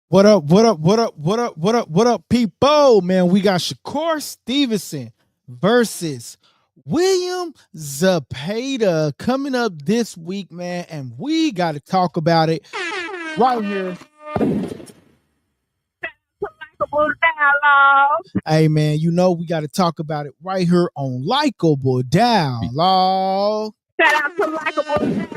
What up? What up? What up? What up? What up? What up, people? Man, we got Shakur Stevenson versus William Zepeda coming up this week, man, and we got to talk about it right here. Hey, man, you know we got to talk about it right here on Likeable Dialogue. Shout out to Likeable Dialogue.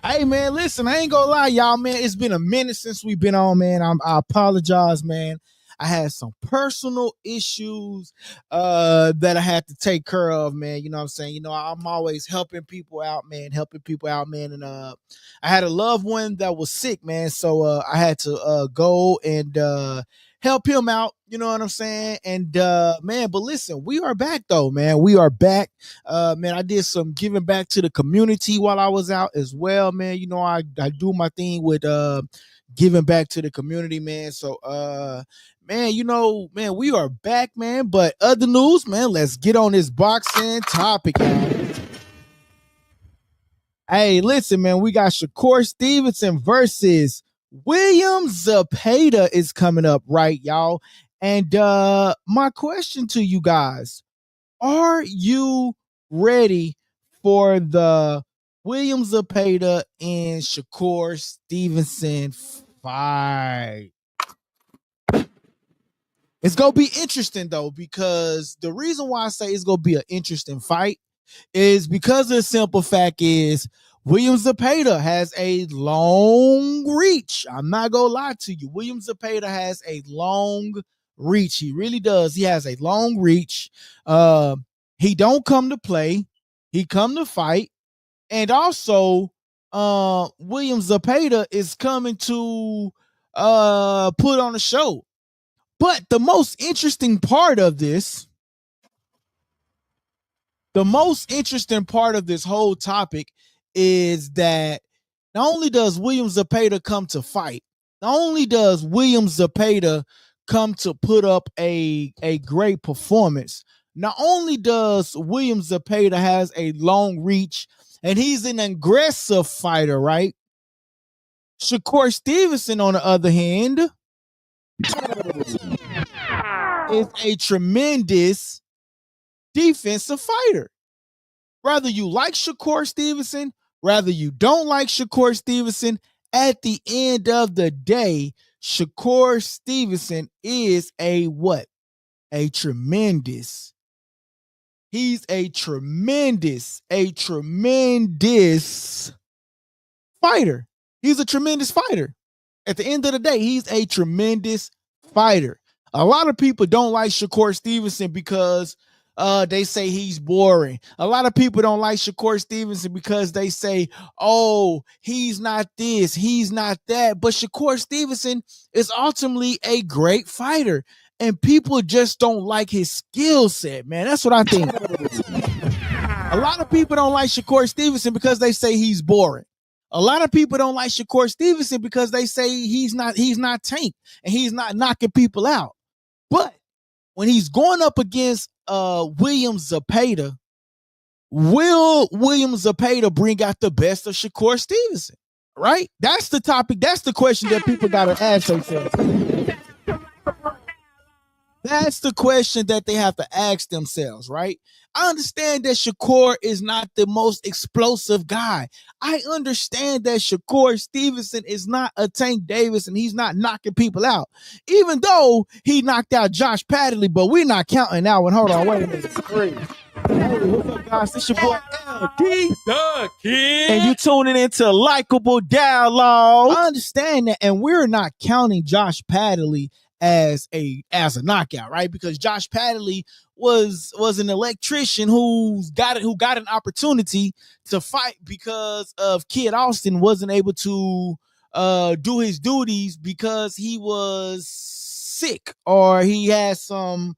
Hey, man, listen, I ain't gonna lie, y'all, man. It's been a minute since we've been on, man. I apologize, man. I had some personal issues that I had to take care of, man. You know what I'm saying? You know, I'm always helping people out, man, And I had a loved one that was sick, man. So I had to go and help him out. You know what I'm saying? And man, but listen, we are back though, man. We are back. Man, I did some giving back to the community while I was out as well, man. You know, I do my thing with giving back to the community, man. So man, you know, man, we are back, man. But other news, man, let's get on this boxing topic, y'all. Hey, listen, man, we got Shakur Stevenson versus William Zepeda is coming up, right, y'all? And my question to you guys, are you ready for the William Zepeda and Shakur Stevenson fight? It's going to be interesting, though, because the reason why I say it's going to be an interesting fight is because the simple fact is William Zepeda has a long reach. I'm not going to lie to you. William Zepeda has a long reach. He really does. He has a long reach. He don't come to play. He come to fight. And also, William Zepeda is coming to put on a show. But the most interesting part of this whole topic is that not only does William Zepeda come to fight, not only does William Zepeda come to put up a great performance, not only does William Zepeda has a long reach and he's an aggressive fighter, right? Shakur Stevenson, on the other hand, is a tremendous defensive fighter. Whether you like Shakur Stevenson, whether you don't like Shakur Stevenson, at the end of the day, Shakur Stevenson is a what? A tremendous. He's a tremendous fighter. He's a tremendous fighter. At the end of the day, he's a tremendous fighter. A lot of people don't like Shakur Stevenson because they say he's boring. A lot of people don't like Shakur Stevenson because they say, oh, he's not this, he's not that. But Shakur Stevenson is ultimately a great fighter. And people just don't like his skill set, man. That's what I think. A lot of people don't like Shakur Stevenson because they say he's boring. A lot of people don't like Shakur Stevenson because they say he's not Tank and he's not knocking people out. But when he's going up against William Zepeda, will William Zepeda bring out the best of Shakur Stevenson? Right? That's the topic. That's the question that people got to ask themselves. That's the question that they have to ask themselves, right? I understand that Shakur is not the most explosive guy. I understand that Shakur Stevenson is not a Tank Davis and he's not knocking people out, even though he knocked out Josh Padley, but we're not counting that one. Hold on, wait a minute. Hey, what's up, guys? This your boy LD, The Kid. and you tuning into Likeable Dialogue. I understand that, and we're not counting Josh Padley as a knockout, right? Because Josh Padley was an electrician who got an opportunity to fight because of Kid Austin wasn't able to do his duties because he was sick or he had some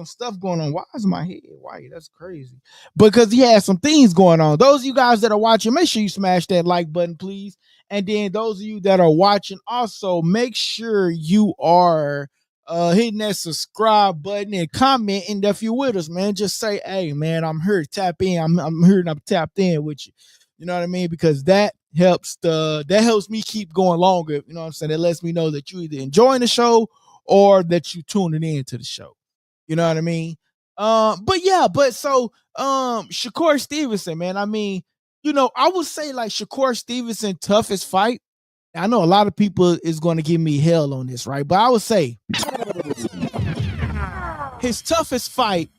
stuff going on. Why is my head white? That's crazy. Because he had some things going on. Those of you guys that are watching, make sure you smash that like button, please. And then those of you that are watching, also make sure you are hitting that subscribe button and commenting if you're with us, man. Just say, hey, man, I'm here. Tap in. I'm here and I'm tapped in with you. You know what I mean? Because that helps me keep going longer. You know what I'm saying? That lets me know that you either enjoying the show or that you tuning in to the show. You know what I mean? Shakur Stevenson, man. I mean, I would say like Shakur Stevenson toughest fight. I know a lot of people is going to give me hell on this, right? But I would say his toughest fight,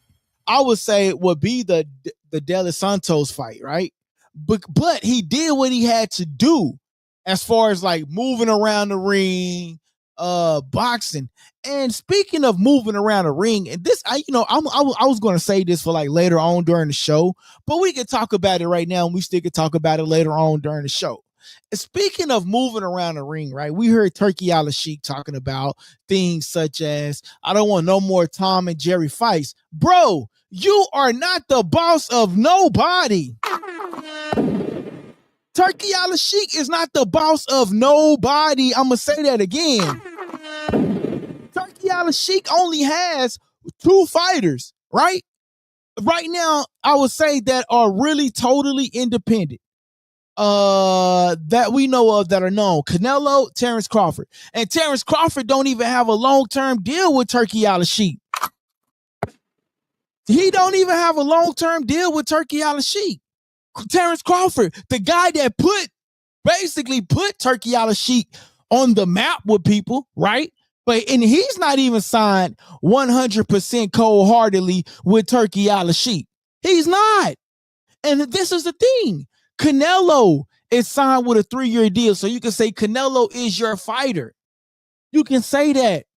I would say, would be the De Los Santos fight, right? But he did what he had to do as far as like moving around the ring, boxing. And speaking of moving around the ring, and this, I was going to say this for like later on during the show, but we can talk about it right now, and we still can talk about it later on during the show. Speaking of moving around the ring, right? We heard Turkey Al-Sheikh talking about things such as, I don't want no more Tom and Jerry fights. Bro, you are not the boss of nobody. Turkey Al-Sheikh is not the boss of nobody. I'm going to say that again. Turkey Al-Sheikh only has 2 fighters, right? Right now, I would say that are really totally independent. That we know of that are known. Canelo, Terrence Crawford. And Terrence Crawford don't even have a long-term deal with Turkey Al-Sheikh. He don't even have a long-term deal with Turkey Al-Sheikh. Terrence Crawford, the guy that basically put Turkey Al-Sheikh on the map with people, right? And he's not even signed 100% cold-heartedly with Turkey Al-Sheikh. He's not. And this is the thing. Canelo is signed with a 3-year deal. So you can say Canelo is your fighter. You can say that.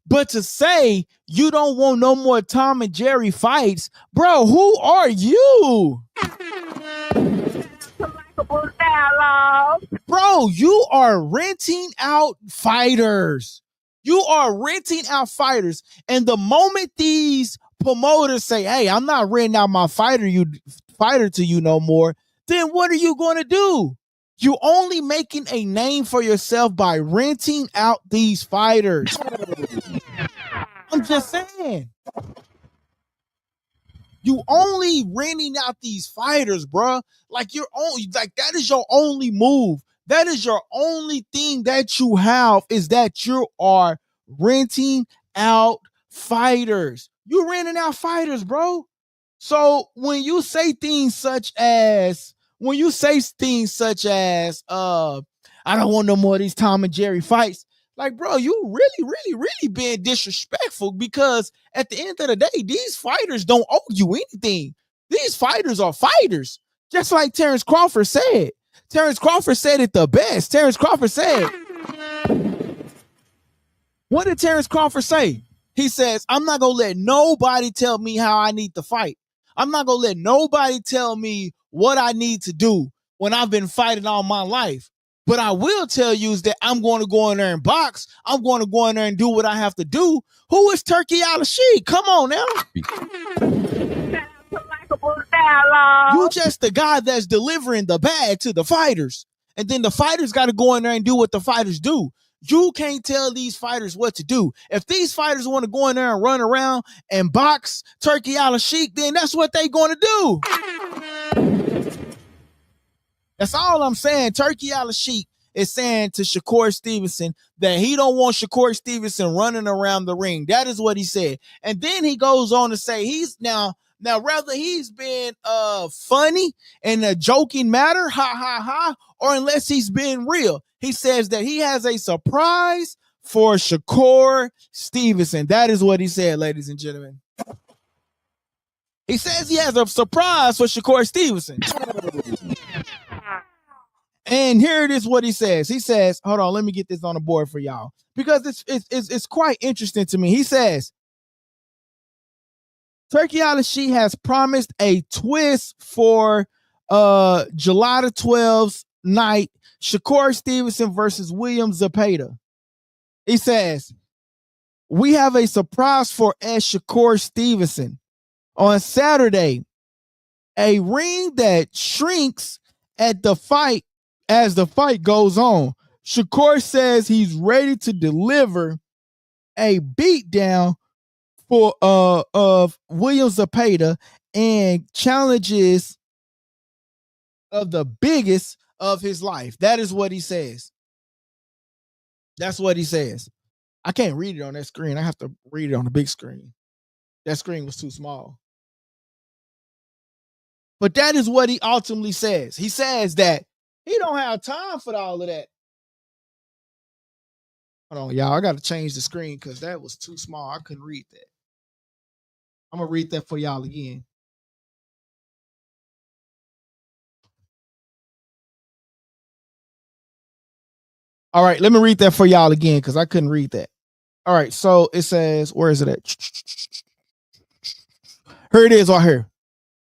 But to say you don't want no more Tom and Jerry fights, bro, who are you? Bro, you are renting out fighters. You are renting out fighters. And the moment these promoters say, hey, I'm not renting out my fighter to you no more, then what are you going to do? You're only making a name for yourself by renting out these fighters. I'm just saying. You only renting out these fighters, bro. Like that is your only move. That is your only thing that you have, is that you are renting out fighters. You're renting out fighters, bro. So when you say things such as, I don't want no more of these Tom and Jerry fights, like, bro, you really, really, really being disrespectful, because at the end of the day, these fighters don't owe you anything. These fighters are fighters. Just like Terrence Crawford said. Terrence Crawford said it the best. Terrence Crawford said, what did Terrence Crawford say? He says, I'm not going to let nobody tell me how I need to fight. I'm not going to let nobody tell me what I need to do when I've been fighting all my life. But I will tell you is that I'm going to go in there and box. I'm going to go in there and do what I have to do. Who is Turkey Al-Sheikh? Come on now. You just the guy that's delivering the bag to the fighters. And then the fighters got to go in there and do what the fighters do. You can't tell these fighters what to do. If these fighters want to go in there and run around and box Turkey Al-Sheikh, then that's what they going to do. That's all I'm saying. Turkey Al-Sheikh is saying to Shakur Stevenson that he don't want Shakur Stevenson running around the ring. That is what he said. And then he goes on to say he's now whether he's been funny in a joking matter, ha ha ha, or unless he's been real, he says that he has a surprise for Shakur Stevenson. That is what he said, ladies and gentlemen. He says he has a surprise for Shakur Stevenson. And here it is what he says. He says, hold on, let me get this on the board for y'all, because it's quite interesting to me. He says, Turkey Al-Sheikh has promised a twist for July the 12th night, Shakur Stevenson versus William Zepeda. He says, we have a surprise for Shakur Stevenson on Saturday, a ring that shrinks at the fight as the fight goes on. Shakur says he's ready to deliver a beatdown for of William Zepeda and challenges of the biggest of his life. That is what he says. That's what he says. I can't read it on that screen. I have to read it on the big screen. That screen was too small. But that is what he ultimately says. He says that he don't have time for all of that. Hold on, y'all. I got to change the screen because that was too small. I couldn't read that. I'm going to read that for y'all again. All right, let me read that for y'all again because I couldn't read that. All right, so it says, where is it at? Here it is right here.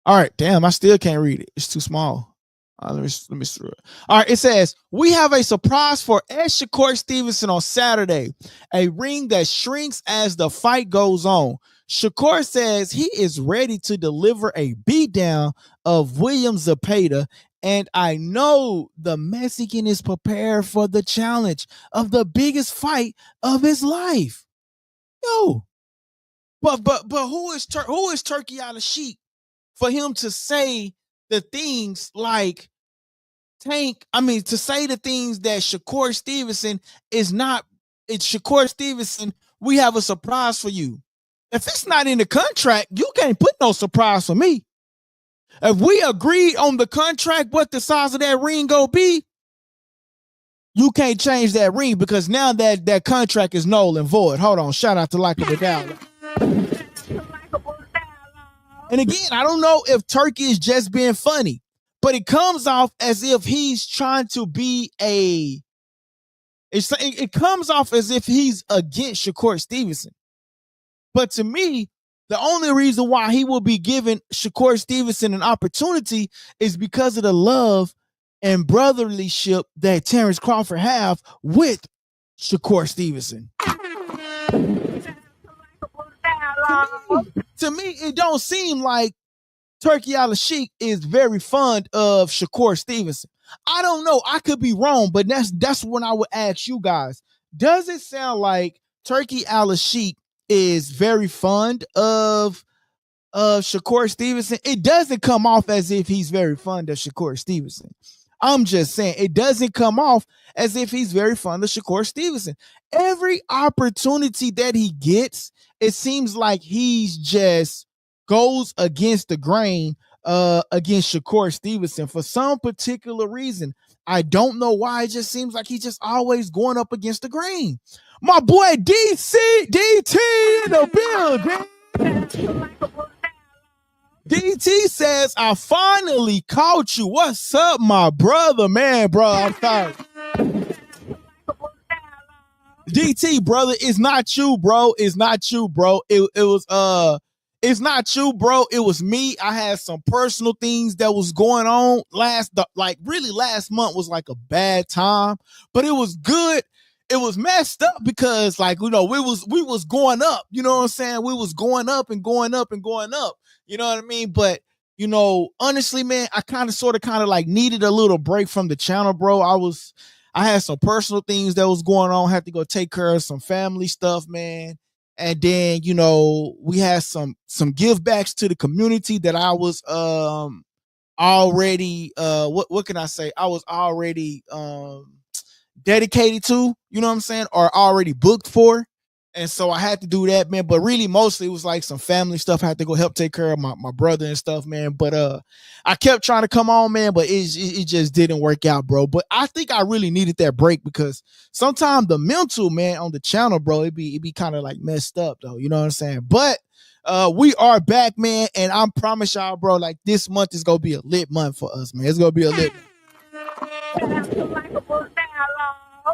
All right, damn, I still can't read it. It's too small. Let me through it. All right, it says, we have a surprise for Shakur Stevenson on Saturday, a ring that shrinks as the fight goes on. Shakur says he is ready to deliver a beatdown of William Zepeda, and I know the Mexican is prepared for the challenge of the biggest fight of his life. Yo, but who is Turkey Al Sheik for him to say the things like to say the things that Shakur Stevenson is not? It's Shakur Stevenson. We have a surprise for you. If it's not in the contract, you can't put no surprise for me. If we agreed on the contract, what the size of that ring go be, you can't change that ring because now that contract is null and void. Hold on. Shout out to Likeable Down. And again, I don't know if Turkey is just being funny, but it comes off as if he's trying to be it comes off as if he's against Shakur Stevenson. But to me, the only reason why he will be giving Shakur Stevenson an opportunity is because of the love and brotherlyship that Terrence Crawford have with Shakur Stevenson. To me, it don't seem like Turkey Al Sheik is very fond of Shakur Stevenson. I don't know. I could be wrong, but that's when I would ask you guys. Does it sound like Turkey Al Sheik is very fond of Shakur Stevenson? It doesn't come off as if he's very fond of Shakur Stevenson. I'm just saying it doesn't come off as if he's very fond of Shakur Stevenson. Every opportunity that he gets, it seems like he's just goes against the grain against Shakur Stevenson for some particular reason. I don't know why. It just seems like he's just always going up against the grain. My boy DT in the building. DT says, I finally caught you. What's up, my brother? Man, bro, I'm sorry. DT, brother, it's not you, bro. It's not you, bro. It's not you, bro. It was me. I had some personal things that was going on last month was like a bad time, but it was good. It was messed up because we was going up, you know what I'm saying? We was going up and going up and going up. You know what I mean? But honestly, man, I kind of like needed a little break from the channel, bro. I had some personal things that was going on. Had to go take care of some family stuff, man. And then, we had some give backs to the community that I was already what can I say? I was already dedicated to, you know what I'm saying, or already booked for. And so I had to do that, man. But really, mostly it was like some family stuff. I had to go help take care of my brother and stuff, man. But I kept trying to come on, man, but it just didn't work out, bro. But I think I really needed that break because sometimes the mental, man, on the channel, bro, it be kind of like messed up, though. You know what I'm saying? But we are back, man, and I promise y'all, bro, like this month is gonna be a lit month for us, man. It's gonna be a lit.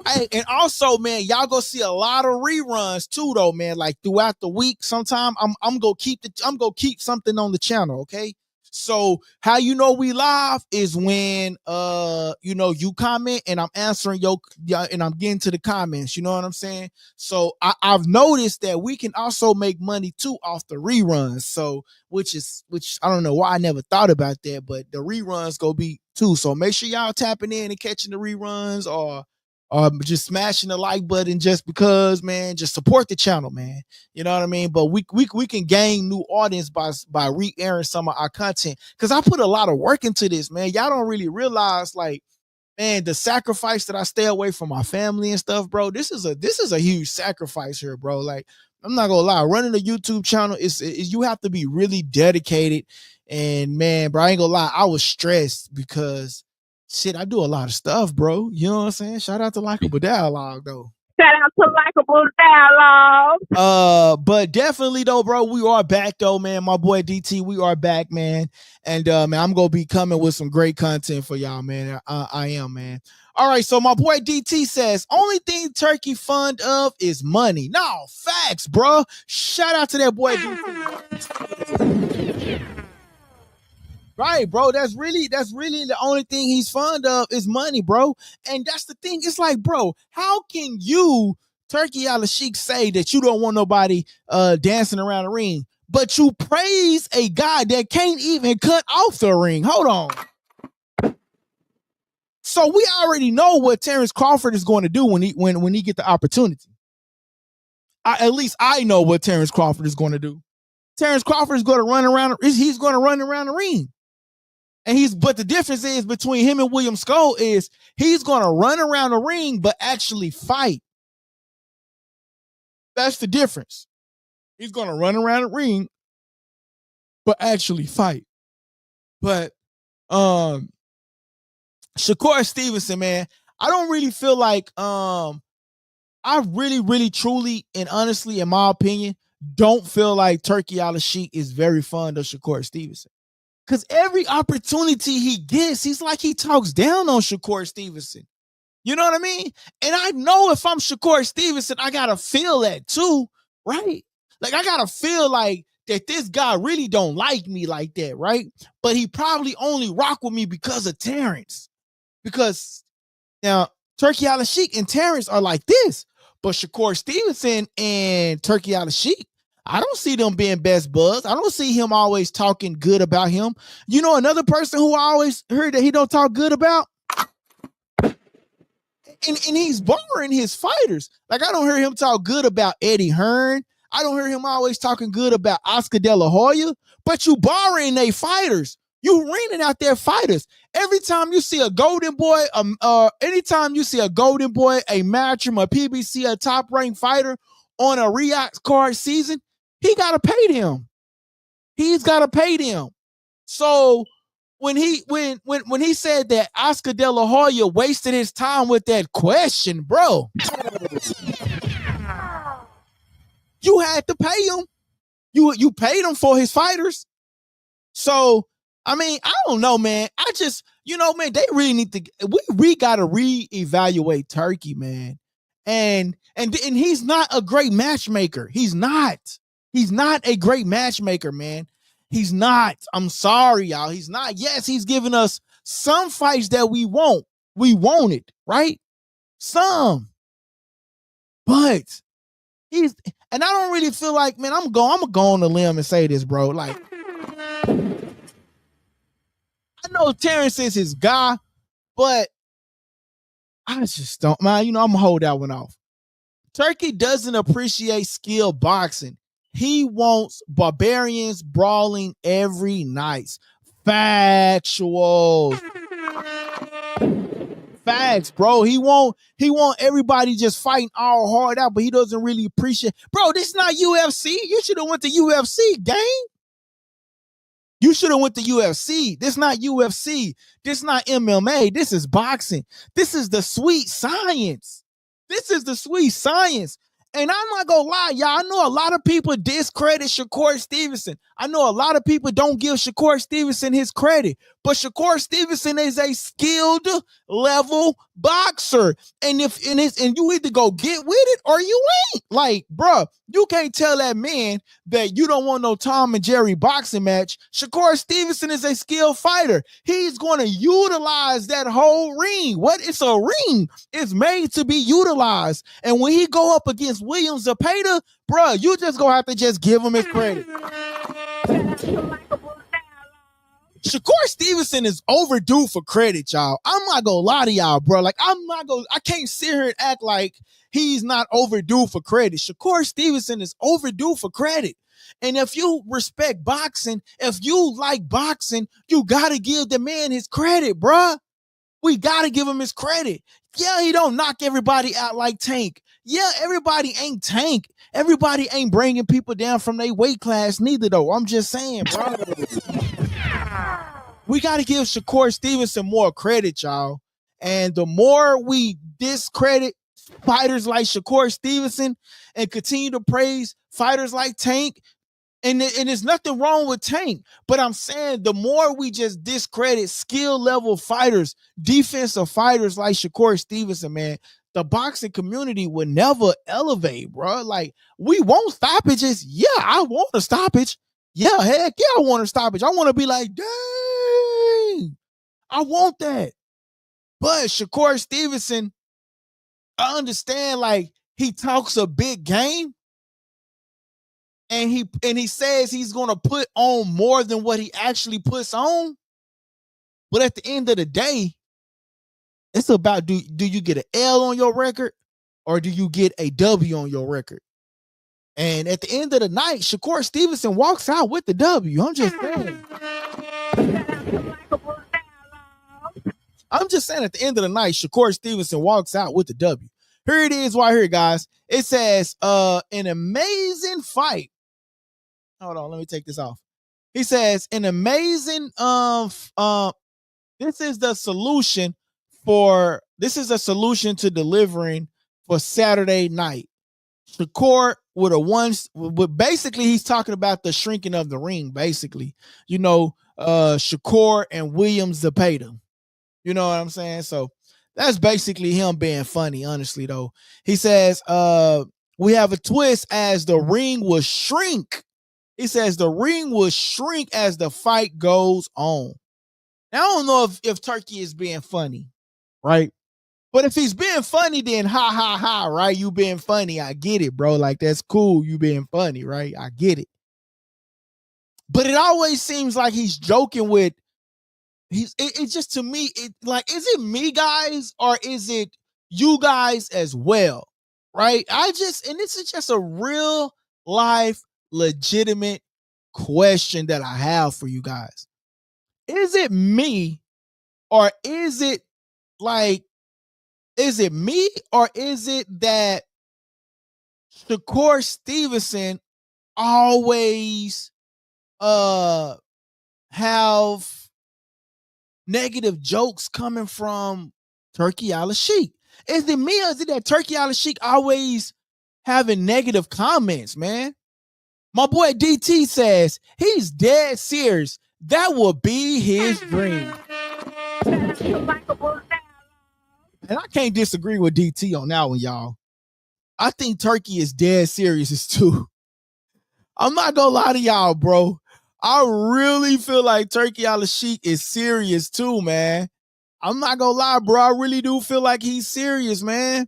Hey, and also, man, y'all gonna see a lot of reruns too, though, man. Like throughout the week, sometime I'm gonna keep something on the channel, okay? So how we live is when you comment and I'm answering and I'm getting to the comments. You know what I'm saying? So I've noticed that we can also make money too off the reruns. So which I don't know why I never thought about that, but the reruns go be too. So make sure y'all tapping in and catching the reruns or just smashing the like button just because, man, just support the channel, man. You know what I mean? But we can gain new audience by re-airing some of our content because I put a lot of work into this, man. Y'all don't really realize, like, man, the sacrifice that I stay away from my family and stuff, bro. This is a huge sacrifice here, bro. Like, I'm not gonna lie, running a YouTube channel is you have to be really dedicated. And man, bro, I ain't gonna lie, I was stressed because shit, I do a lot of stuff, bro. You know what I'm saying? Shout out to Likeable Dialogue, though. Shout out to Likeable Dialogue. But definitely though, bro, we are back though, man. My boy DT, we are back, man. And man, I'm gonna be coming with some great content for y'all, man. I am, man. All right, so my boy DT says, only thing Turkey fond of is money. No, facts, bro. Shout out to that boy DT. Right, bro. That's really the only thing he's fond of is money, bro. And that's the thing. It's like, bro, how can you, Turkey Al-Sheikh, say that you don't want nobody dancing around the ring, but you praise a guy that can't even cut off the ring? Hold on. So we already know what Terrence Crawford is going to do when he get the opportunity. At least I know what Terrence Crawford is going to do. Terrence Crawford is going to run around. He's going to run around the ring. But the difference is between him and William Skull is he's going to run around the ring, but actually fight. That's the difference. He's going to run around the ring, but actually fight. But Shakur Stevenson, man, I don't really feel like I really, really, truly, and honestly, in my opinion, don't feel like Turkey Al-Sheikh is very fond of Shakur Stevenson. Because every opportunity he gets, he's like he talks down on Shakur Stevenson. You know what I mean? And I know if I'm Shakur Stevenson, I got to feel that too, right? Like, I got to feel like that this guy really don't like me like that, right? But he probably only rock with me because of Terrence. Because now, Turkey Al-Sheikh and Terrence are like this. But Shakur Stevenson and Turkey Al-Sheikh, I don't see them being best buds. I don't see him always talking good about him. You know, another person who I always heard that he don't talk good about? And he's borrowing his fighters. Like, I don't hear him talk good about Eddie Hearn. I don't hear him always talking good about Oscar De La Hoya. But you borrowing their fighters. You renting out their fighters. Every time you see a Golden Boy, anytime you see a Golden Boy, a Matchroom, a PBC, a top-ranked fighter on a Riyadh card season, he got to pay them. He's got to pay them. So when he said that Oscar De La Hoya wasted his time with that question, bro, you had to pay him. You paid him for his fighters. So, I mean, I don't know, man. I just, man, they really need to, we got to reevaluate Turkey, man. And he's not a great matchmaker. He's not a great matchmaker, man. He's not. I'm sorry, y'all. He's not. Yes, he's giving us some fights that we want. We want it, right? Some. But and I don't really feel like, man, I'm going to go on the limb and say this, bro. Like, I know Terrence is his guy, but I just don't, man. I'm going to hold that one off. Turkey doesn't appreciate skill boxing. He wants barbarians brawling every night. Factual. Facts, bro. He want everybody just fighting all hard out, but he doesn't really appreciate. Bro, this is not UFC. You should have went to UFC, gang. You should have went to UFC. This is not UFC. This is not MMA. This is boxing. This is the sweet science. This is the sweet science. And I'm not gonna lie, y'all. I know a lot of people discredit Shakur Stevenson. I know a lot of people don't give Shakur Stevenson his credit. But Shakur Stevenson is a skilled level boxer. And and you either go get with it or you ain't. Like, bro, you can't tell that man that you don't want no Tom and Jerry boxing match. Shakur Stevenson is a skilled fighter. He's going to utilize that whole ring. What? It's a ring. It's made to be utilized. And when he go up against William Zepeda, bro, you just gonna have to just give him his credit. Shakur Stevenson is overdue for credit, y'all. I'm not gonna lie to y'all, bro. Like, I can't sit here and act like he's not overdue for credit. Shakur Stevenson is overdue for credit. And if you respect boxing, if you like boxing, you gotta give the man his credit, bro. We got to give him his credit. Yeah, he don't knock everybody out like Tank. Yeah, everybody ain't Tank. Everybody ain't bringing people down from their weight class neither, though. I'm just saying, bro. We got to give Shakur Stevenson more credit, y'all. And the more we discredit fighters like Shakur Stevenson and continue to praise fighters like Tank, and there's nothing wrong with Tank, but I'm saying the more we just discredit skill level fighters, defensive fighters like Shakur Stevenson, man, the boxing community would never elevate, bro. Like, we want stoppages. Yeah, I want a stoppage. Yeah, heck yeah, I want a stoppage. I want to be like, dang, I want that. But Shakur Stevenson, I understand, like, he talks a big game, and he says he's gonna put on more than what he actually puts on. But at the end of the day, it's about do you get an L on your record or do you get a W on your record? And at the end of the night, Shakur Stevenson walks out with the W. I'm just saying. I'm just saying, at the end of the night, Shakur Stevenson walks out with the W. Here it is right here, guys. It says, an amazing fight. Hold on, let me take this off. He says, an amazing, this is the solution to delivering for Saturday night. Shakur with basically he's talking about the shrinking of the ring, basically. Shakur and William Zepeda. You know what I'm saying? So that's basically him being funny, honestly, though. He says, we have a twist as the ring will shrink. He says the ring will shrink as the fight goes on. Now, I don't know if Turkey is being funny, right? But if he's being funny, then ha, ha, ha, right? You being funny. I get it, bro. Like, that's cool. You being funny, right? I get it. But it always seems like he's joking with, it's just, to me, is it me, guys, or is it you guys as well, right? And this is just a real life, legitimate question that I have for you guys. Is it me, or is it me, or is it that Shakur Stevenson always have negative jokes coming from Turkey Al-Sheikh? Is it me, or is it that Turkey Al-Sheikh always having negative comments, man? My boy DT says he's dead serious. That would be his dream. And I can't disagree with DT on that one, y'all. I think Turkey is dead serious too. I'm not gonna lie to y'all, bro. I really feel like Turkey Al-Sheikh is serious too, man. I'm not gonna lie, bro. I really do feel like he's serious, man.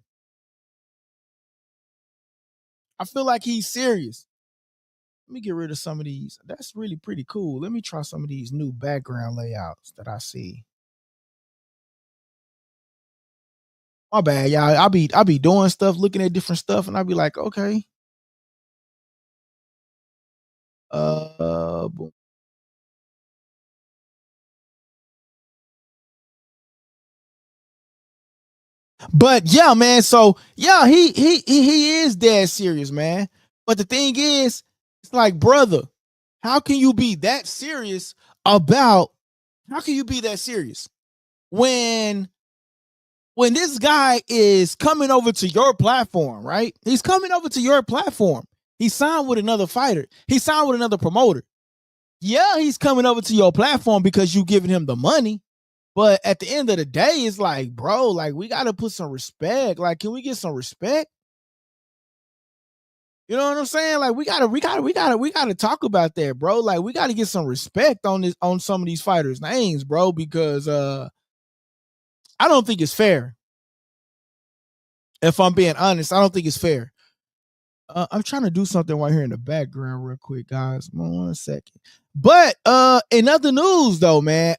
I feel like he's serious. Let me get rid of some of these. That's really pretty cool. Let me try some of these new background layouts that I see. My bad, y'all. I'll be doing stuff, looking at different stuff, and I'll be like, okay. Boom. But yeah, man. So yeah, he is dead serious, man. But the thing is, it's like, brother, how can you be that serious when this guy is coming over to your platform, right? He's coming over to your platform. He signed with another fighter. He signed with another promoter. Yeah, he's coming over to your platform because you giving him the money. But at the end of the day, it's like, bro, like, we got to put some respect. Like, can we get some respect? You know what I'm saying? Like, we gotta talk about that, bro. Like, we gotta get some respect on some of these fighters' names, bro, because I don't think it's fair. If I'm being honest, I don't think it's fair. I'm trying to do something right here in the background real quick, guys. 1 second. But in other news, though, man,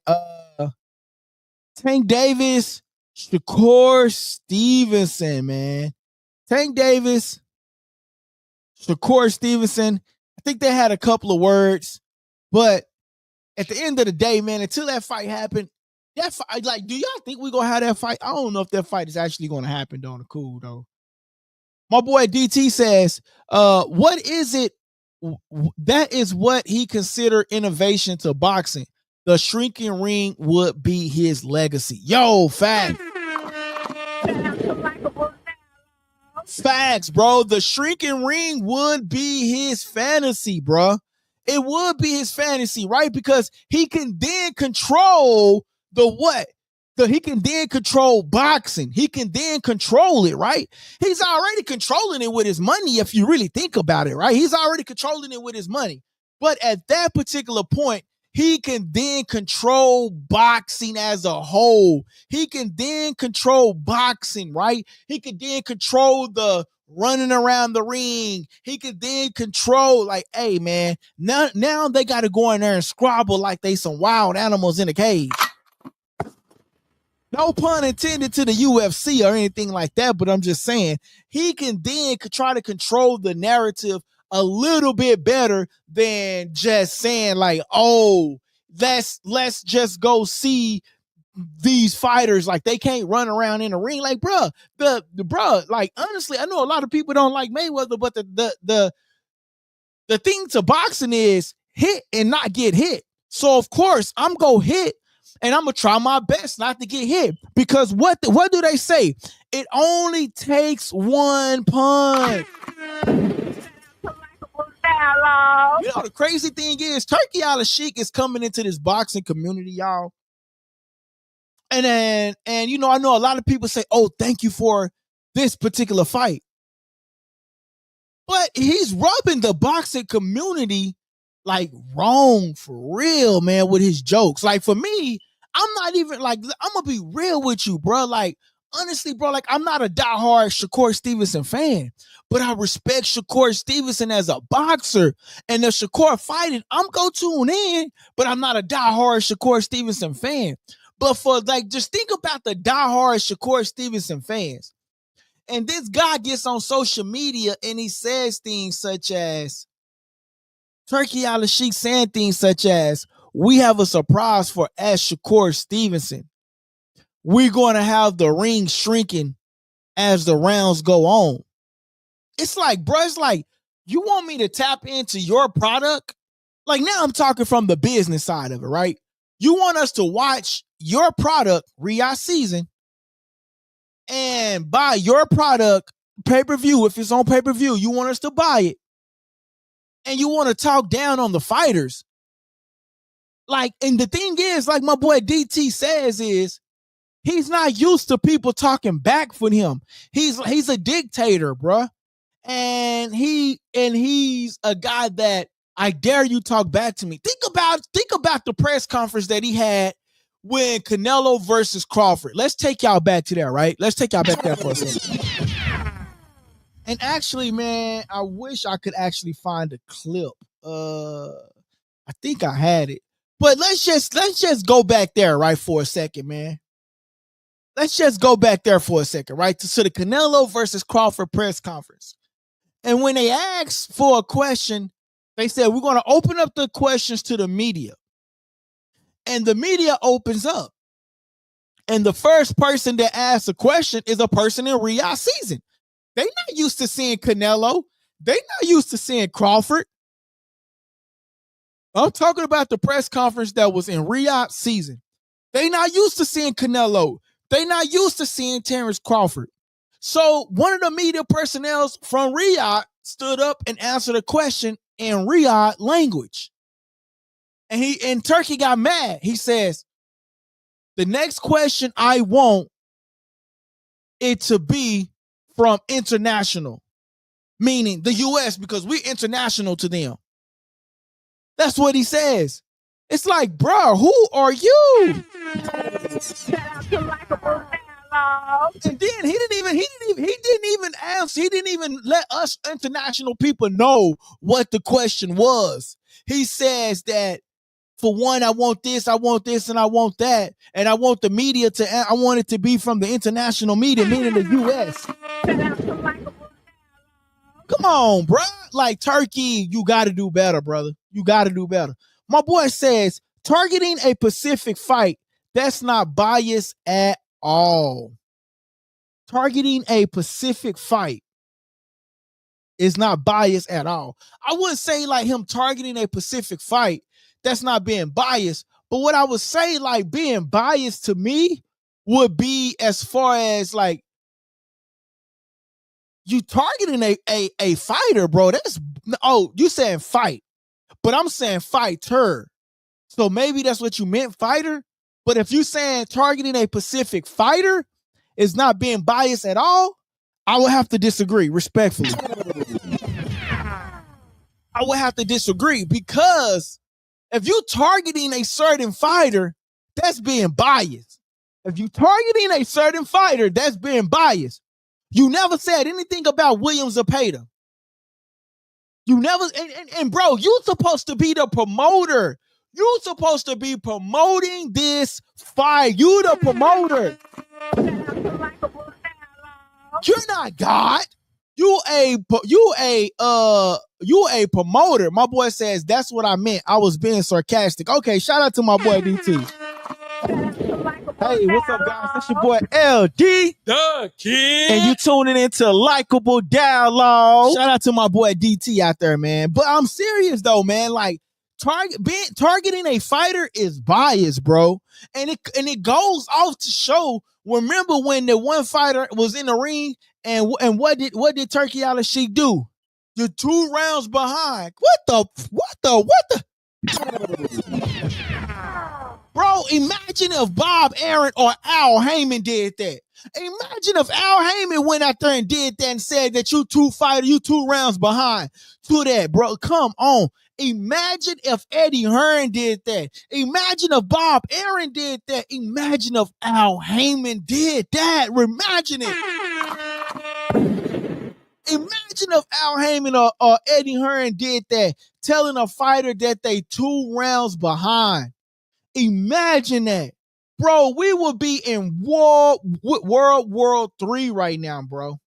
Tank Davis, Shakur Stevenson, man. Tank Davis, Shakur Stevenson, I think they had a couple of words, but at the end of the day, man, until that fight happened, That fight, like, do y'all think we gonna have that fight? I don't know if that fight is actually gonna happen though. The cool though. My boy DT says, what is it? That is what he considered innovation to boxing. The shrinking ring would be his legacy. Yo, fact. Facts, bro. The shrinking ring would be his fantasy, bro. It would be his fantasy, right? Because he can then control the what? He can then control boxing. He can then control it, right? He's already controlling it with his money, if you really think about it, right? He's already controlling it with his money. But at that particular point, he can then control boxing as a whole. He can then control boxing, right? He can then control the running around the ring. He can then control, like, hey, man, now they got to go in there and squabble like they some wild animals in a cage. No pun intended to the UFC or anything like that, but I'm just saying he can then try to control the narrative a little bit better than just saying like, oh, let's just go see these fighters, like they can't run around in the ring. Like, bruh, bruh, like honestly, I know a lot of people don't like Mayweather, but the thing to boxing is hit and not get hit. So of course I'm gonna hit and I'm gonna try my best not to get hit, because what do they say? It only takes one punch. You know, the crazy thing is Turkey Al Sheik is coming into this boxing community, y'all. And you know, I know a lot of people say, oh, thank you for this particular fight. But he's rubbing the boxing community like wrong for real, man, with his jokes. Like for me, I'm not even like, I'm gonna be real with you, bro. Like, honestly, bro, like I'm not a diehard Shakur Stevenson fan, but I respect Shakur Stevenson as a boxer. And if Shakur fighting, I'm gonna tune in, but I'm not a diehard Shakur Stevenson fan. But for like, just think about the diehard Shakur Stevenson fans. And this guy gets on social media and he says things such as, Turkey Al Sheik saying things such as, we have a surprise for Shakur Stevenson. We're going to have the ring shrinking as the rounds go on. It's like, bro, it's like, you want me to tap into your product? Like, now I'm talking from the business side of it, right? You want us to watch your product, Riyadh season, and buy your product pay-per-view. If it's on pay-per-view, you want us to buy it. And you want to talk down on the fighters. Like, and the thing is, like my boy DT says, is he's not used to people talking back for him. He's a dictator, bruh. And he's a guy that, I dare you talk back to me. Think about the press conference that he had when Canelo versus Crawford. Let's take y'all back to that, right? Let's take y'all back there for a second. And actually, man, I wish I could actually find a clip. I think I had it. But let's just go back there, right, for a second, man. Let's just go back there for a second, right? To the Canelo versus Crawford press conference. And when they asked for a question, they said, we're going to open up the questions to the media. And the media opens up. And the first person that asks a question is a person in Riyadh season. They're not used to seeing Canelo. They're not used to seeing Crawford. I'm talking about the press conference that was in Riyadh season. They're not used to seeing Canelo. They're not used to seeing Terrence Crawford. So one of the media personnel from Riyadh stood up and answered a question in Riyadh language. And Turkey got mad. He says, the next question I want it to be from international, meaning the US, because we're international to them. That's what he says. It's like, bro, who are you? And then he didn't even answer. He didn't even let us international people know what the question was. He says that, for one, I want this, and I want that. And I want the media I want it to be from the international media, meaning the US. Come on, bro. Like, Turkey, you got to do better, brother. You got to do better. My boy says, targeting a Pacific fight That's not bias at all. Targeting a Pacific fight is not biased at all. I wouldn't say like him targeting a Pacific fight, that's not being biased. But what I would say, like, being biased to me would be as far as like you targeting a fighter, bro. That's you saying fight, but I'm saying fighter. So maybe that's what you meant, fighter. But if you saying targeting a Pacific fighter is not being biased at all, I would have to disagree respectfully. I would have to disagree because if you targeting a certain fighter, that's being biased. If you targeting a certain fighter, that's being biased. You never said anything about William Zepeda. You never, and bro, you supposed to be the promoter. You supposed to be promoting this fight. You the promoter. You're not God. You a promoter. My boy says that's what I meant. I was being sarcastic. Okay, shout out to my boy DT. Hey, what's up, guys? It's your boy LD, the kid, and you tuning into Likeable Dialogue. Shout out to my boy DT out there, man. But I'm serious though, man. Like targeting a fighter is biased, bro, and it goes off to show. Remember when the one fighter was in the ring, and what did Turkey Al Sheik do? You're 2 rounds behind. What the? Bro, imagine if Bob Arum or Al Heyman did that. Imagine if Al Heyman went out there and did that and said that you 2 rounds behind to that, bro. Come on. Imagine if Eddie Hearn did that. Imagine if Bob Arum did that. Imagine if Al Heyman did that. Imagine it. Imagine if Al Heyman or Eddie Hearn did that, telling a fighter that they 2 rounds behind. Imagine that. Bro, we would be in World War III right now, bro.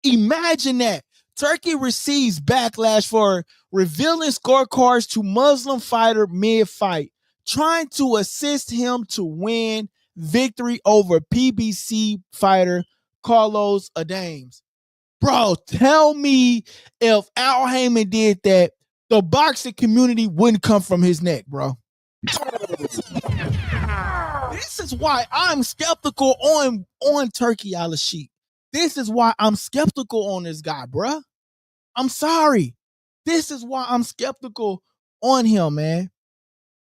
Imagine that. Turkey receives backlash for revealing scorecards to Muslim fighter mid-fight, trying to assist him to win victory over PBC fighter Carlos Adames. Bro, tell me if Al Heyman did that, the boxing community wouldn't come from his neck, bro. This is why I'm skeptical on Turkey Al Sheik. This is why I'm skeptical on this guy, bruh. I'm sorry. This is why I'm skeptical on him, man.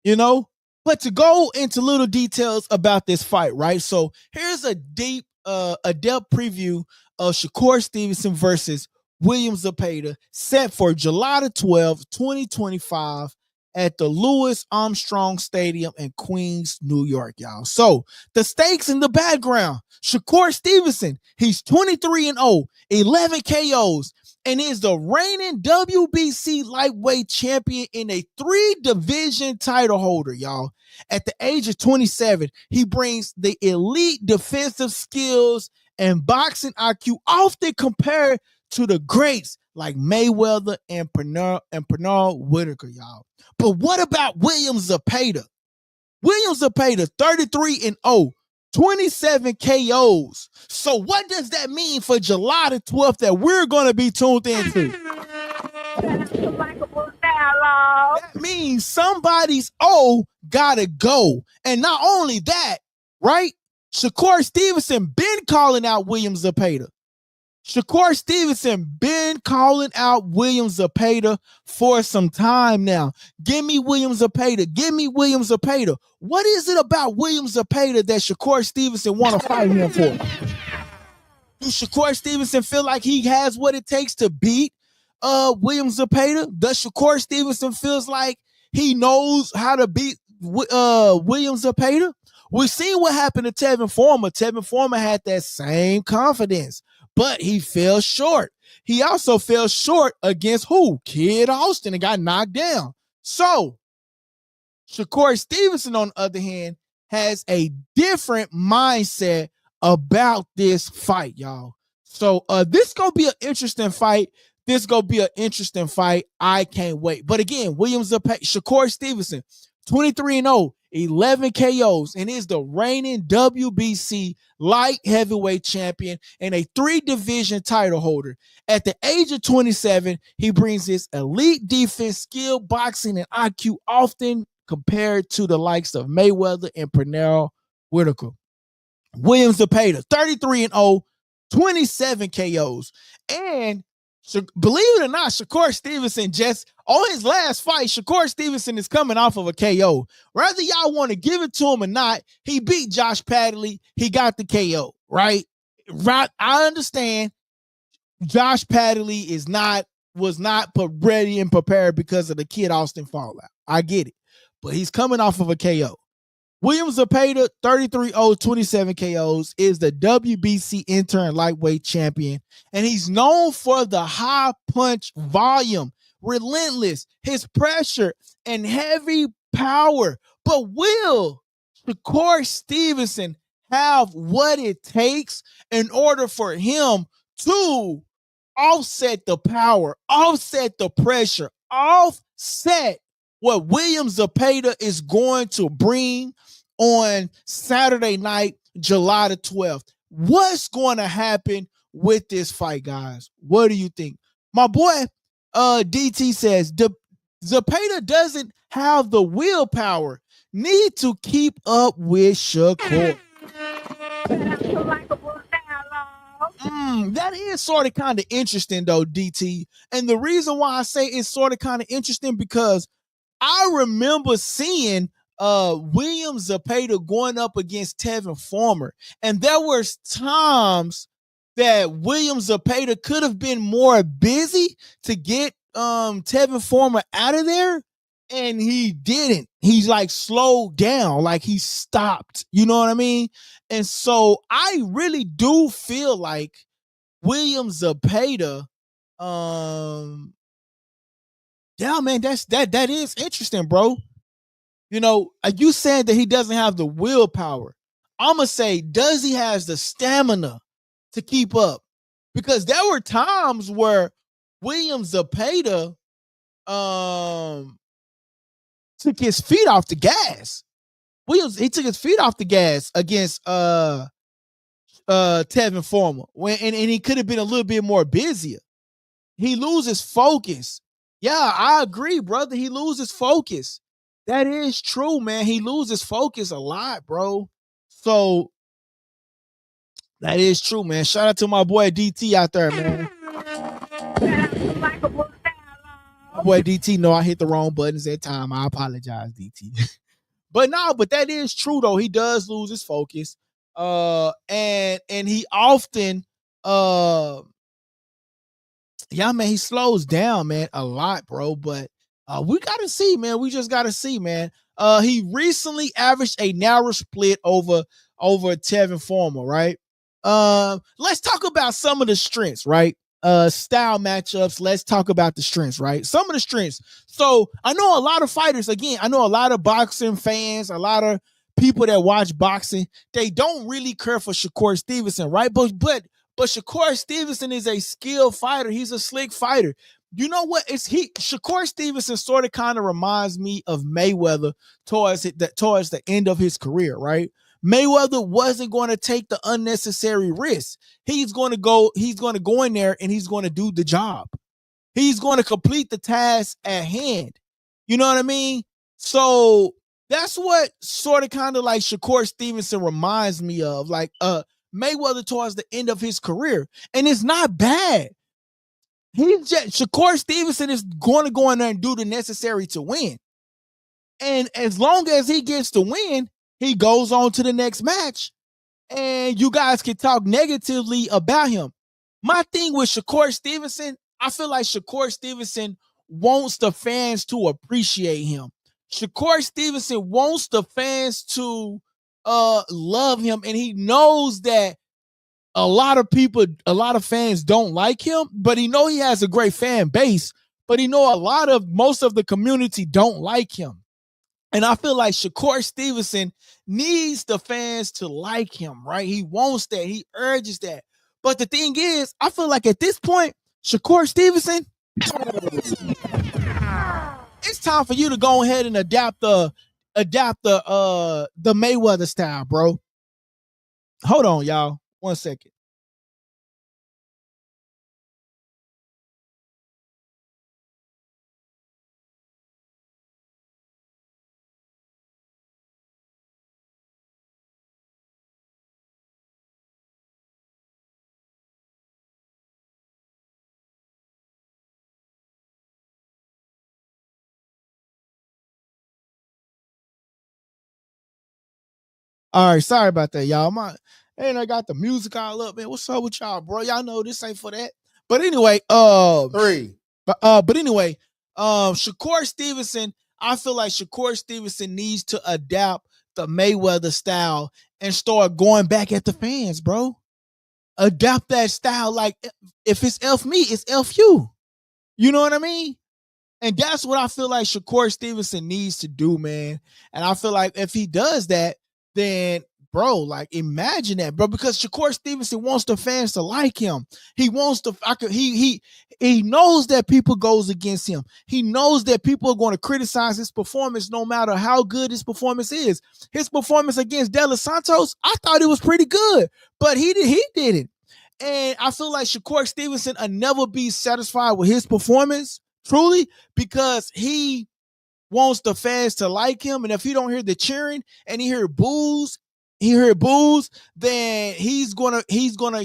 You know? But to go into little details about this fight, right? So here's a depth preview of Shakur Stevenson versus William Zepeda, set for July the 12th, 2025 at the Louis Armstrong Stadium in Queens, New York, y'all. So the stakes in the background: Shakur Stevenson, he's 23-0, 11 KOs, and is the reigning WBC lightweight champion and a 3-division title holder, y'all. At the age of 27, he brings the elite defensive skills and boxing IQ often compared to the greats like Mayweather and Pernell Whitaker, y'all. But what about William Zepeda? William Zepeda, 33-0, 27 KOs. So what does that mean for July the 12th that we're going to be tuned into? That means somebody's gotta go. And not only that, right? Shakur Stevenson been calling out William Zepeda. Shakur Stevenson been calling out William Zepeda for some time now. Give me William Zepeda. Give me William Zepeda. What is it about William Zepeda that Shakur Stevenson want to fight him for? Do Shakur Stevenson feel like he has what it takes to beat William Zepeda? Does Shakur Stevenson feels like he knows how to beat William Zepeda? We seen what happened to Tevin Former. Tevin Former had that same confidence, but he fell short. He also fell short against who? Kid Austin, and got knocked down. So Shakur Stevenson, on the other hand, has a different mindset about this fight, y'all. So this gonna be an interesting fight. I can't wait. But again, Shakur Stevenson, 23-0, 11 KOs, and is the reigning WBC light heavyweight champion and a 3-division title holder. At the age of 27, he brings his elite defense, skill, boxing, and IQ, often compared to the likes of Mayweather and Pernell Whitaker. William Zepeda, 33-0, 27 KOs. And believe it or not, Shakur Stevenson just, on his last fight, Shakur Stevenson is coming off of a KO. Whether y'all want to give it to him or not, he beat Josh Padley. He got the KO, right? Right. I understand Josh Padley was not ready and prepared because of the Kid Austin fallout. I get it. But he's coming off of a KO. William Zepeda, 33-0, 27 KOs, is the WBC interim lightweight champion, and he's known for the high punch volume, relentless, his pressure, and heavy power. But will Shakur Stevenson have what it takes in order for him to offset the power, offset the pressure, offset what William Zepeda is going to bring on Saturday night, July the 12th? What's going to happen with this fight, guys? What do you think? My boy DT says Zepeda doesn't have the willpower, need to keep up with Shakur. That is sort of kind of interesting though, DT. And the reason why I say it's sort of kind of interesting because I remember seeing William Zepeda going up against Tevin Farmer, and there were times that William Zepeda could have been more busy to get Tevin Farmer out of there, and he didn't. He's like slowed down, like he stopped. You know what I mean? And so I really do feel like William Zepeda, yeah, man, that is interesting, bro. You know, you said that he doesn't have the willpower. I'm going to say, does he has the stamina to keep up? Because there were times where William Zepeda took his feet off the gas. He took his feet off the gas against Tevin Farmer. And he could have been a little bit more busier. He loses focus. Yeah, I agree, brother. He loses focus. That is true, man. He loses focus a lot, bro. So that is true, man. Shout out to my boy DT out there, man. My boy DT, no, I hit the wrong buttons that time. I apologize, DT. But that is true though. He does lose his focus. And he often yeah, man, he slows down, man, a lot, bro. But we gotta see, man. We just gotta see, man. He recently averaged a narrow split over Tevin Farmer, right? Let's talk about some of the strengths, right? Style matchups. Let's talk about the strengths, right? Some of the strengths. So I know a lot of fighters, again, I know a lot of boxing fans, a lot of people that watch boxing, they don't really care for Shakur Stevenson, right? But Shakur Stevenson is a skilled fighter. He's a slick fighter. You know what? Shakur Stevenson sort of kind of reminds me of Mayweather towards the end of his career, right? Mayweather wasn't going to take the unnecessary risks. He's going to go in there and he's going to do the job. He's going to complete the task at hand. You know what I mean? So that's what sort of kind of like Shakur Stevenson reminds me of, like Mayweather towards the end of his career. And it's not bad. Shakur Stevenson is going to go in there and do the necessary to win. And as long as he gets to win, he goes on to the next match. And you guys can talk negatively about him. My thing with Shakur Stevenson, I feel like Shakur Stevenson wants the fans to appreciate him. Shakur Stevenson wants the fans to love him, and he knows that a lot of fans don't like him, but he know he has a great fan base, but he know most of the community don't like him. And I feel like Shakur Stevenson needs the fans to like him, right? He wants that. He urges that. But the thing is, I feel like at this point, Shakur Stevenson, it's time for you to go ahead and adapt the adapt the Mayweather style, bro. Hold on, y'all. 1 second. All right, sorry about that, y'all. I got the music all up, man. What's up with y'all, bro? Y'all know this ain't for that. But anyway, Shakur Stevenson, I feel like Shakur Stevenson needs to adapt the Mayweather style and start going back at the fans, bro. Adapt that style. Like, if it's F me, it's F you. You know what I mean? And that's what I feel like Shakur Stevenson needs to do, man. And I feel like if he does that, then bro, like imagine that, bro. Because Shakur Stevenson wants the fans to like him. He wants to. He knows that people goes against him. He knows that people are going to criticize his performance, no matter how good his performance is. His performance against De Los Santos, I thought it was pretty good, but he didn't. And I feel like Shakur Stevenson will never be satisfied with his performance, truly, because he wants the fans to like him. And if he don't hear the cheering and he hear boos, then he's gonna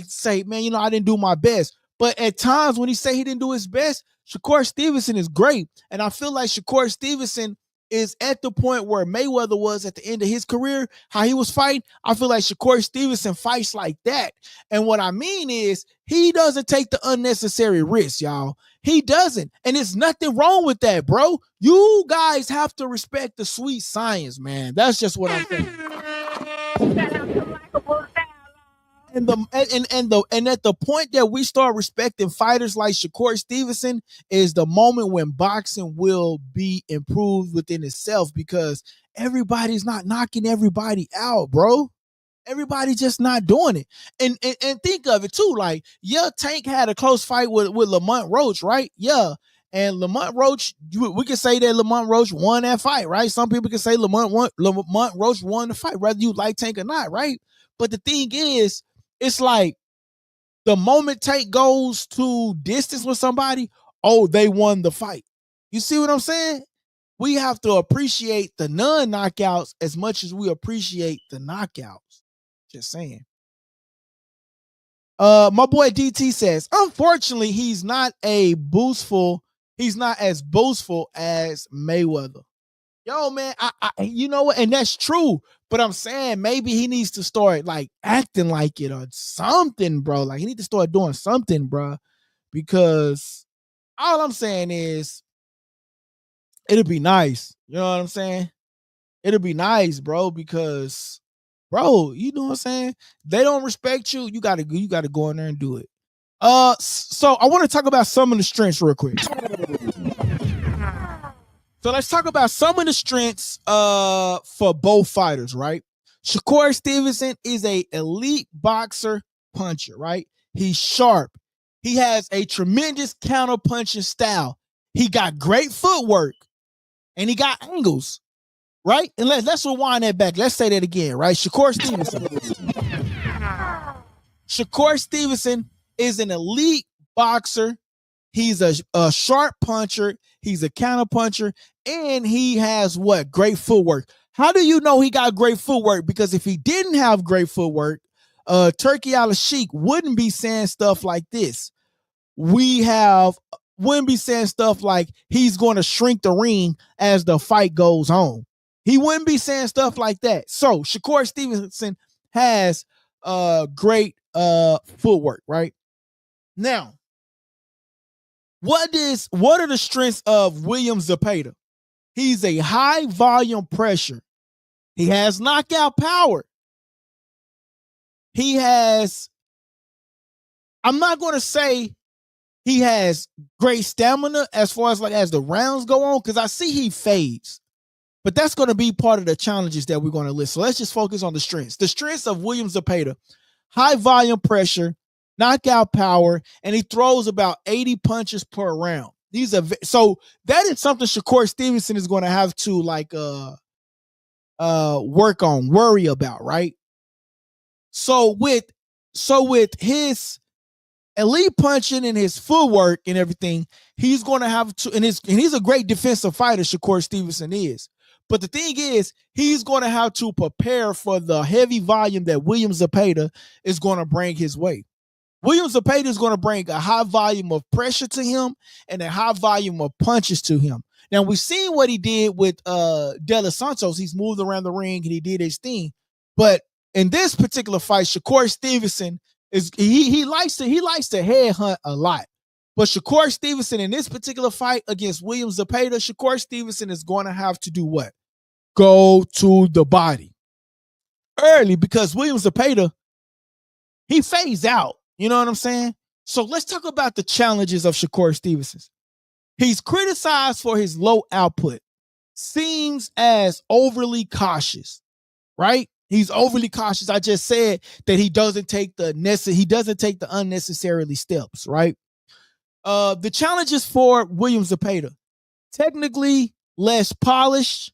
say, man, I didn't do my best. But at times when he say he didn't do his best, Shakur Stevenson is great. And I feel like Shakur Stevenson is at the point where Mayweather was at the end of his career, how he was fighting. I feel like Shakur Stevenson fights like that. And what I mean is he doesn't take the unnecessary risks, y'all. He doesn't. And there's nothing wrong with that, bro. You guys have to respect the sweet science, man. That's just what I'm saying. And at the point that we start respecting fighters like Shakur Stevenson is the moment when boxing will be improved within itself, because everybody's not knocking everybody out, bro. Everybody just not doing it. And think of it too, like, yeah, Tank had a close fight with Lamont Roach, right? Yeah. And Lamont Roach, we can say that Lamont Roach won that fight, right? Some people can say Lamont Roach won the fight, whether you like Tank or not, right? But the thing is, it's like the moment Tank goes to distance with somebody, oh, they won the fight. You see what I'm saying? We have to appreciate the non-knockouts as much as we appreciate the knockouts. Just saying. My boy DT says, unfortunately, he's not as boastful as Mayweather. Yo, man, I you know what? And that's true. But I'm saying maybe he needs to start like acting like it or something, bro. Like he needs to start doing something, bro. Because all I'm saying is it'll be nice. You know what I'm saying? It'll be nice, bro, because bro, you know what I'm saying? They don't respect you. You gotta go in there and do it. So I want to talk about some of the strengths real quick. So let's talk about some of the strengths for both fighters, right? Shakur Stevenson is a elite boxer puncher, right? He's sharp. He has a tremendous counter punching style. He got great footwork and he got angles, right? And let's rewind that back. Let's say that again, right? Shakur Stevenson is an elite boxer. He's a sharp puncher. He's a counter puncher. And he has what? Great footwork. How do you know he got great footwork? Because if he didn't have great footwork, Turkey Al-Sheikh wouldn't be saying stuff like this. Wouldn't be saying stuff like he's going to shrink the ring as the fight goes on. He wouldn't be saying stuff like that. So Shakur Stevenson has great footwork, right? Now, what are the strengths of William Zepeda? He's a high volume pressure. He has knockout power. I'm not going to say he has great stamina as far as the rounds go on, because I see he fades. But that's going to be part of the challenges that we're going to list. So let's just focus on the strengths. The strengths of William Zepeda: high volume pressure, knockout power, and he throws about 80 punches per round. So that is something Shakur Stevenson is going to have to worry about, right? So with his elite punching and his footwork and everything, he's going to have to, and he's a great defensive fighter, Shakur Stevenson is. But the thing is, he's going to have to prepare for the heavy volume that William Zepeda is going to bring his way. William Zepeda is going to bring a high volume of pressure to him and a high volume of punches to him. Now, we've seen what he did with De Los Santos. He's moved around the ring and he did his thing. But in this particular fight, Shakur Stevenson he likes to headhunt a lot. But Shakur Stevenson in this particular fight against William Zepeda, Shakur Stevenson is going to have to do what? Go to the body early, because William Zepeda, he phased out. You know what I'm saying? So let's talk about the challenges of Shakur Stevenson. He's criticized for his low output. Seems as overly cautious, right? He's overly cautious. I just said that he doesn't take the unnecessarily steps, right? The challenges for William Zepeda: technically less polished,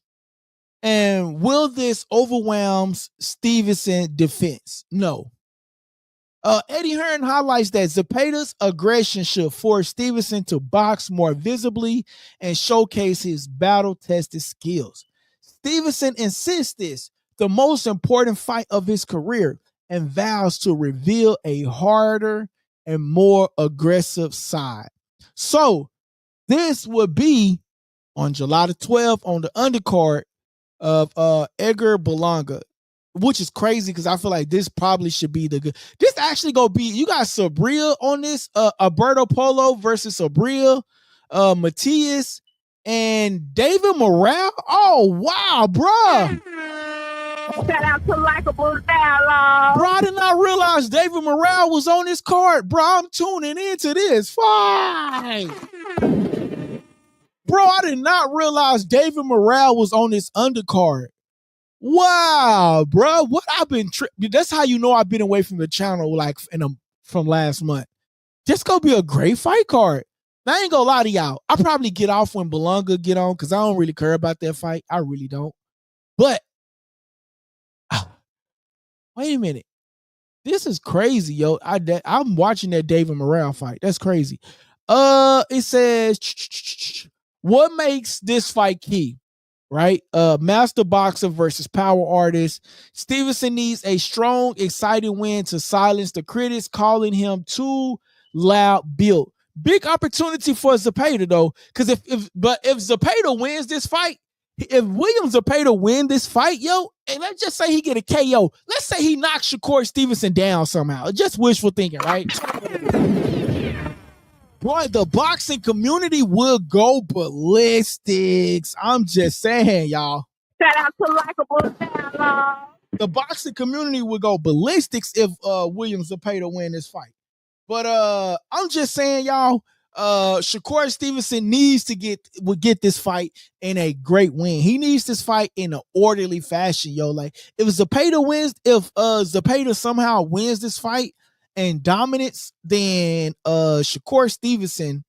and will this overwhelms Stevenson defense? No. Eddie Hearn highlights that Zepeda's aggression should force Stevenson to box more visibly and showcase his battle-tested skills. Stevenson insists this the most important fight of his career and vows to reveal a harder and more aggressive side. So this would be on July the 12th on the undercard of Edgar Berlanga, which is crazy because I feel like this probably should be the good. This actually gonna be, you got Sabria on this, Alberto Polo versus Sabria, Matias, and David Morale. Oh wow, bruh. Shout out to Likeable Dialogue. Bro, I did not realize David Morale was on this card. Bro, I'm tuning into this fight. Bro, I did not realize David Morale was on this undercard. Wow, bro. What I've been that's how you know I've been away from the channel like from last month. This gonna be a great fight card. Now, I ain't gonna lie to y'all. I'll probably get off when Berlanga get on because I don't really care about that fight. I really don't. But wait a minute. This is crazy, yo. I'm watching that David Morale fight. That's crazy. It says what makes this fight key? Right? Master boxer versus power artist. Stevenson needs a strong, exciting win to silence the critics calling him too loud built. Big opportunity for Zepeda though, because if Zepeda wins this fight, if William Zepeda win this fight, yo, and let's just say he get a KO. Let's say he knocks Shakur Stevenson down somehow. Just wishful thinking, right? Boy, the boxing community will go ballistics. I'm just saying, y'all. Shout out to Likeable Dialogue. The boxing community will go ballistics if William Zepeda win this fight. But I'm just saying, y'all, Shakur Stevenson needs to get this fight in a great win. He needs this fight in an orderly fashion, yo. Like if Zepeda somehow wins this fight and dominance, then Shakur Stevenson,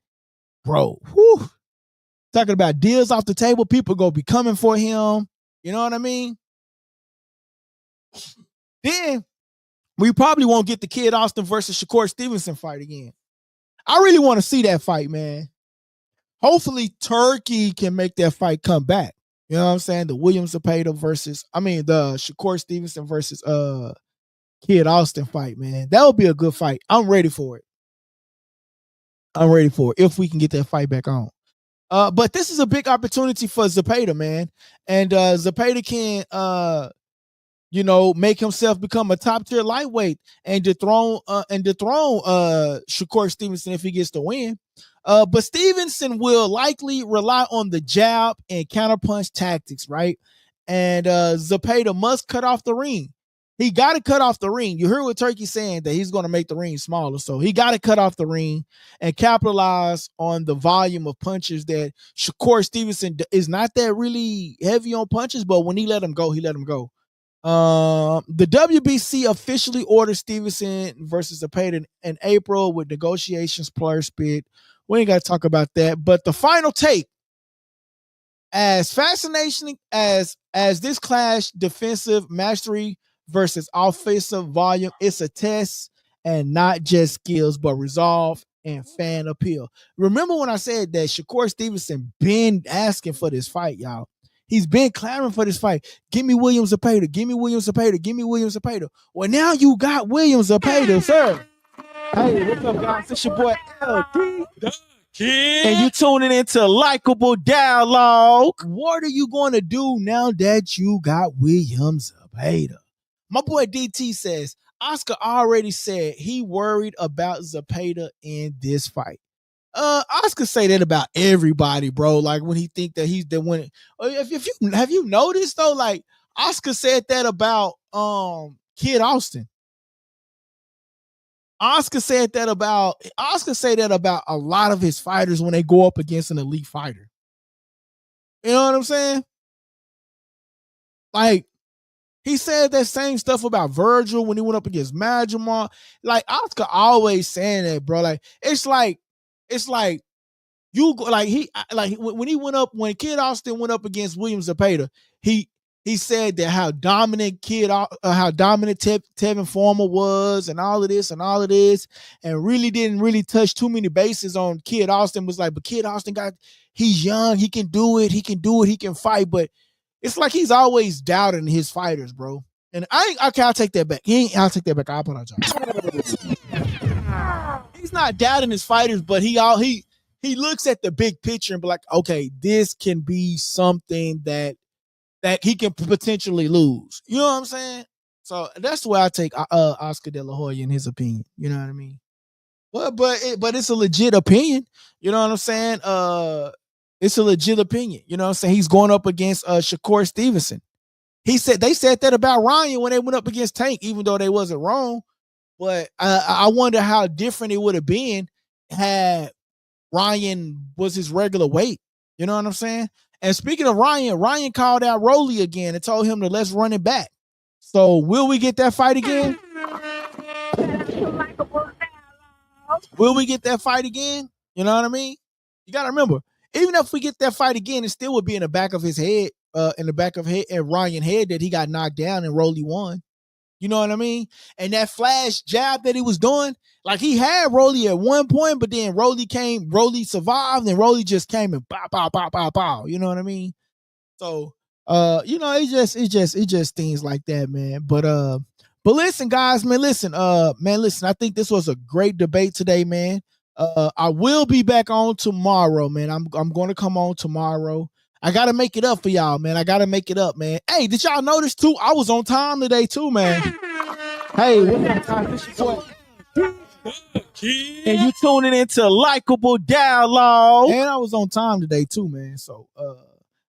bro, whew, talking about deals off the table, people gonna be coming for him. You know what I mean? Then we probably won't get the Kid Austin versus Shakur Stevenson fight again. I really want to see that fight, man. Hopefully Turkey can make that fight come back. You know what I'm saying? The William Zepeda the Shakur Stevenson versus Kid Austin fight, man. That would be a good fight. I'm ready for it. If we can get that fight back on. But this is a big opportunity for Zepeda, man. And Zepeda can make himself become a top tier lightweight and dethrone Shakur Stevenson if he gets to win. But Stevenson will likely rely on the jab and counterpunch tactics, right? And Zepeda must cut off the ring. He got to cut off the ring. You heard what Turkey saying that he's going to make the ring smaller. So he got to cut off the ring and capitalize on the volume of punches that Shakur Stevenson is not that really heavy on punches, but when he let him go, he let him go. The WBC officially ordered Stevenson versus Zepeda in April with negotiations pursued. We ain't got to talk about that. But the final tape as fascinating as this clash, defensive mastery versus offensive volume, it's a test and not just skills, but resolve and fan appeal. Remember when I said that Shakur Stevenson been asking for this fight, y'all? He's been clamoring for this fight. Give me Williams Zepeda. Give me Williams Zepeda. Give me Williams Zepeda. Well, now you got Williams Zepeda, sir. Hey, what's up, guys? It's your boy LD. And you tuning into Likeable Dialogue. What are you going to do now that you got Williams Zepeda? My boy DT says, Oscar already said he worried about Zepeda in this fight. Oscar say that about everybody, bro. Like when he think that he's the winner. If you have you noticed though, like Oscar said that about Kid Austin. Oscar said that about a lot of his fighters when they go up against an elite fighter. You know what I'm saying? Like he said that same stuff about Virgil when he went up against Majamar. Like Oscar always saying that, bro. Like it's like you like when Kid Austin went up against Williams Zepeda, he said that how dominant Tevin Farmer was and all of this, and really didn't touch too many bases on Kid Austin. Was like, but Kid Austin he's young, he can do it, he can fight, but it's like he's always doubting his fighters, bro. And I'll take that back. I'll take that back. I apologize. He's not doubting his fighters, but he looks at the big picture and be like, okay, this can be something that he can potentially lose. You know what I'm saying? So that's the way I take Oscar De La Hoya in his opinion. You know what I mean? But it's a legit opinion. You know what I'm saying? It's a legit opinion. You know what I'm saying? He's going up against Shakur Stevenson. They said that about Ryan when they went up against Tank, even though they wasn't wrong. But I wonder how different it would have been had Ryan was his regular weight. You know what I'm saying? And speaking of Ryan called out Rolly again and told him to let's run it back. So will we get that fight again? Will we get that fight again? You know what I mean? You got to remember, even if we get that fight again, it still would be in the back of his head, Ryan's head that he got knocked down and Rolly won. You know what I mean? And that flash jab that he was doing, like he had Rolly at one point, but then Rolly survived, and Rolly just came and pow, pow, pow, pow, pow. You know what I mean? So, it just things like that, man. But listen, guys, man, listen. I think this was a great debate today, man. I will be back on tomorrow, man. I'm going to come on tomorrow. I got to make it up for y'all, man. I got to make it up, man. Hey, did y'all notice, too? I was on time today, too, man. Hey, what's up, This your boy. And you tuning into Likeable Dialogue. And I was on time today, too, man. So,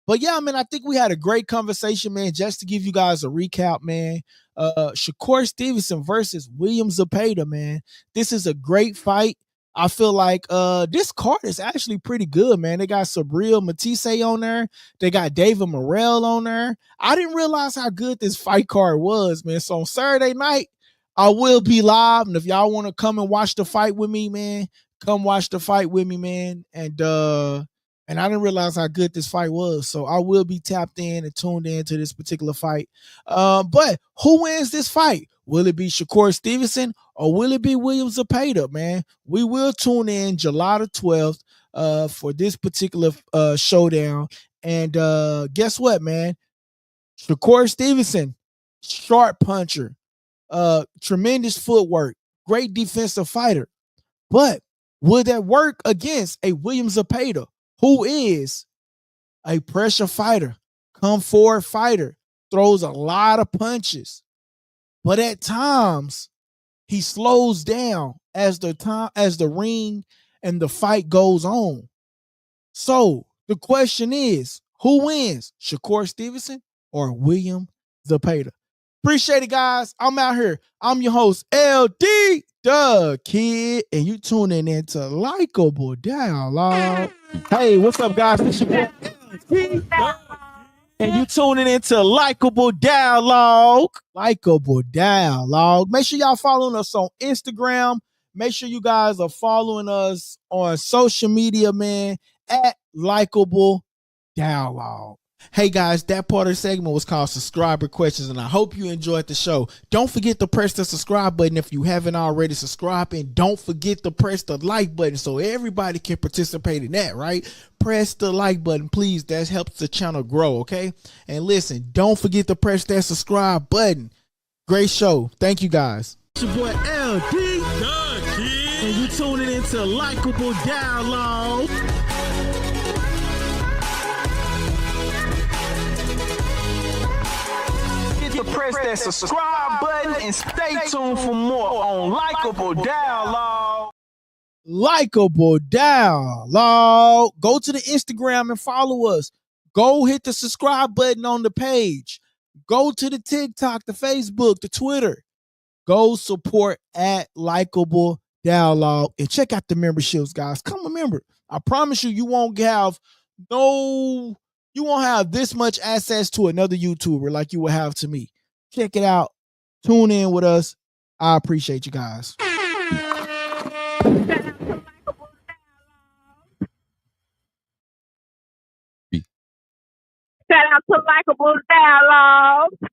but yeah, man, I think we had a great conversation, man. Just to give you guys a recap, man. Shakur Stevenson versus Williams Zepeda, man. This is a great fight. I feel like this card is actually pretty good, man. They got Sabril Matisse on there. They got David Morrell on there. I didn't realize how good this fight card was, man. So on Saturday night, I will be live. And if y'all want to come and watch the fight with me, man, come watch the fight with me, man. And I didn't realize how good this fight was. So I will be tapped in and tuned in to this particular fight. But who wins this fight? Will it be Shakur Stevenson or will it be Williams Zepeda, man? We will tune in July the 12th for this particular showdown. And guess what, man? Shakur Stevenson, sharp puncher, tremendous footwork, great defensive fighter. But will that work against a Williams Zepeda, who is a pressure fighter, come forward fighter, throws a lot of punches, but at times he slows down as the ring and the fight goes on. So the question is, who wins, Shakur Stevenson or William Zepeda? Appreciate it, guys. I'm out here. I'm your host, LD the Kid, and you tuning into Likeable Dialogue. Hey, what's up, guys? This your boy, and you tuning into Likeable Dialogue. Likeable Dialogue. Make sure y'all following us on Instagram. Make sure you guys are following us on social media, man, at Likeable dialogue. Hey guys, that part of the segment was called Subscriber Questions, and I hope you enjoyed the show. Don't forget to press the subscribe button if you haven't already subscribed, and don't forget to press the like button so everybody can participate in that, right? Press the like button, please. That helps the channel grow, okay? And listen, don't forget to press that subscribe button. Great show. Thank you guys. It's your boy LD, The Kid. and you tuning into Likeable Dialogue. To press that subscribe button and stay tuned for more on Likeable Dialogue. Likeable Dialogue. Go to the Instagram and follow us. Go hit the subscribe button on the page. Go to the TikTok, the Facebook, the Twitter. Go support at Likeable Dialogue and check out the memberships, guys. Come a member. I promise you, you won't have this much access to another YouTuber like you will have to me. Check it out. Tune in with us. I appreciate you guys. Shout out to Likeable Dialogue.